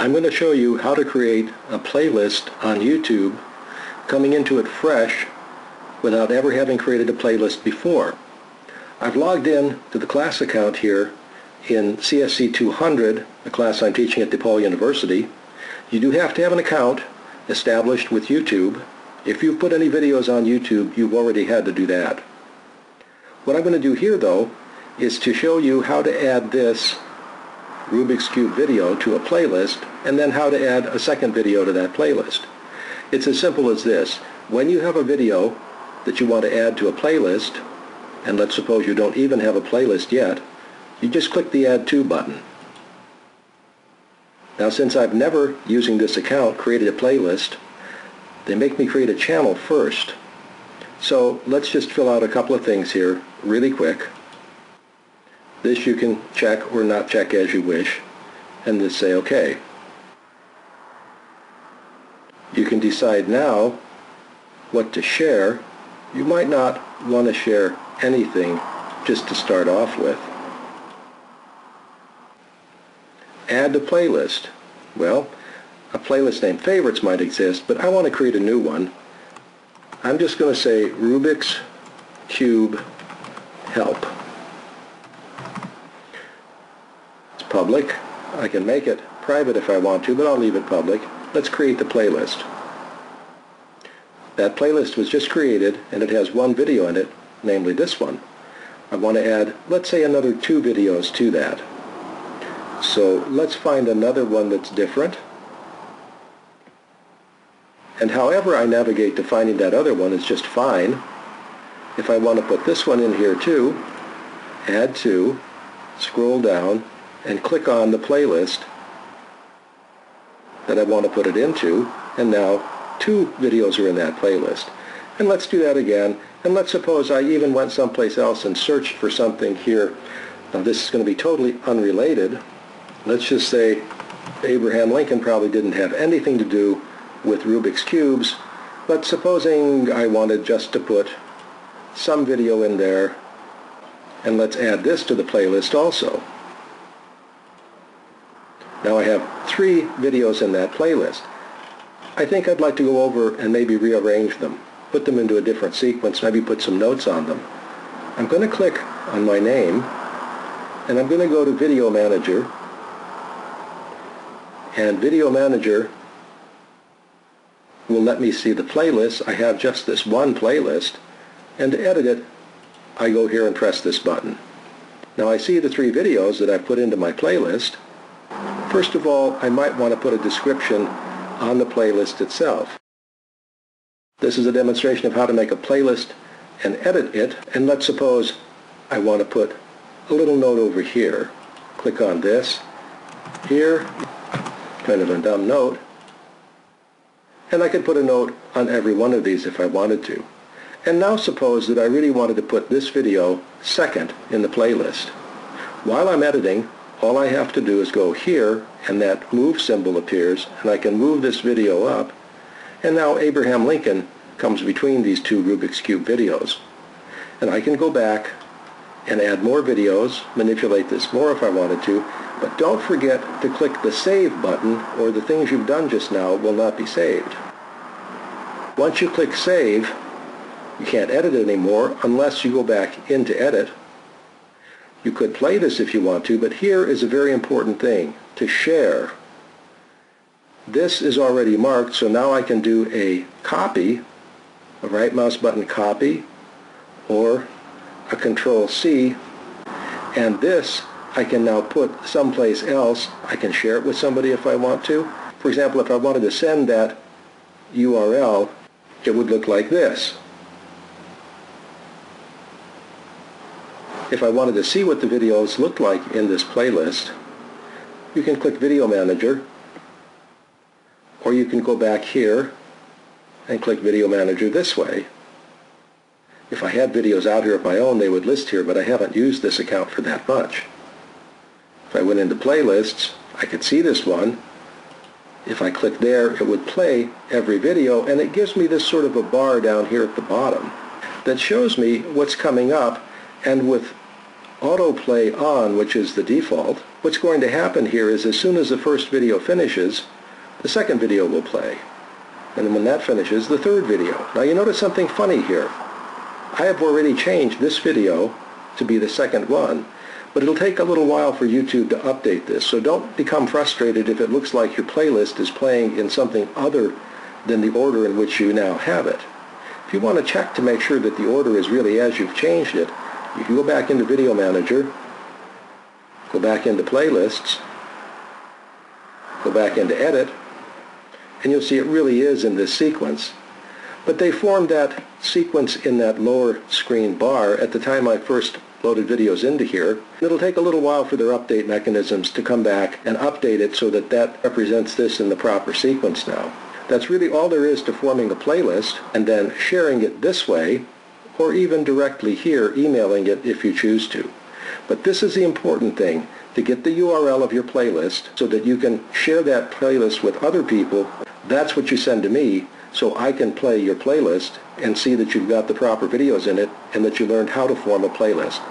I'm going to show you how to create a playlist on YouTube, coming into it fresh without ever having created a playlist before. I've logged in to the class account here in CSC 200, a class I'm teaching at DePaul University. You do have to have an account established with YouTube. If you've put any videos on YouTube, you've already had to do that. What I'm going to do here, though, is to show you how to add this Rubik's Cube video to a playlist, and then how to add a second video to that playlist. It's as simple as this. When you have a video that you want to add to a playlist, and let's suppose you don't even have a playlist yet, you just click the Add To button. Now, since I've never, using this account, created a playlist, they make me create a channel first. So let's just fill out a couple of things here really quick. This you can check or not check as you wish, and just say OK. You can decide now what to share. You might not want to share anything just to start off with. Add to playlist. Well, a playlist named Favorites might exist, but I want to create a new one. I'm just going to say Rubik's Cube Help. It's public. I can make it private if I want to, but I'll leave it public. Let's create the playlist. That playlist was just created, and it has one video in it, namely this one. I want to add, let's say, another 2 videos to that. So let's find another one that's different. And however I navigate to finding that other one is just fine. If I want to put this one in here too, Add To, scroll down, and click on the playlist that I want to put it into, and now 2 videos are in that playlist. And let's do that again, and let's suppose I even went someplace else and searched for something here. Now this is going to be totally unrelated. Let's just say Abraham Lincoln probably didn't have anything to do with Rubik's Cubes, but supposing I wanted just to put some video in there, and let's add this to the playlist also. Now I have 3 videos in that playlist. I think I'd like to go over and maybe rearrange them, put them into a different sequence, maybe put some notes on them. I'm going to click on my name, and I'm going to go to Video Manager, and Video Manager will let me see the playlist. I have just this one playlist, and to edit it, I go here and press this button. Now I see the 3 videos that I've put into my playlist. First of all, I might want to put a description on the playlist itself. This is a demonstration of how to make a playlist and edit it, and let's suppose I want to put a little note over here. Click on this here, kind of a dumb note, and I could put a note on every one of these if I wanted to. And now suppose that I really wanted to put this video second in the playlist. While I'm editing, all I have to do is go here, and that move symbol appears, and I can move this video up, and now Abraham Lincoln comes between these 2 Rubik's Cube videos. And I can go back and add more videos, manipulate this more if I wanted to, but don't forget to click the Save button, or the things you've done just now will not be saved. Once you click Save, you can't edit it anymore unless you go back into Edit. You could play this if you want to, but here is a very important thing, to share. This is already marked, so now I can do a copy, a right mouse button copy, or a Control-C, and this I can now put someplace else. I can share it with somebody if I want to. For example, if I wanted to send that URL, it would look like this. If I wanted to see what the videos looked like in this playlist, you can click Video Manager, or you can go back here and click Video Manager this way. If I had videos out here of my own, they would list here, but I haven't used this account for that much. If I went into Playlists, I could see this one. If I click there, it would play every video, and it gives me this sort of a bar down here at the bottom that shows me what's coming up, and with autoplay on, which is the default, what's going to happen here is as soon as the first video finishes, the second video will play. And then when that finishes, the third video. Now you notice something funny here. I have already changed this video to be the second one, but it'll take a little while for YouTube to update this, so don't become frustrated if it looks like your playlist is playing in something other than the order in which you now have it. If you want to check to make sure that the order is really as you've changed it, you can go back into Video Manager, go back into Playlists, go back into Edit, and you'll see it really is in this sequence. But they formed that sequence in that lower screen bar at the time I first loaded videos into here. It'll take a little while for their update mechanisms to come back and update it so that that represents this in the proper sequence now. That's really all there is to forming a playlist and then sharing it this way, or even directly here, emailing it if you choose to. But this is the important thing, to get the URL of your playlist so that you can share that playlist with other people. That's what you send to me, so I can play your playlist and see that you've got the proper videos in it and that you learned how to form a playlist.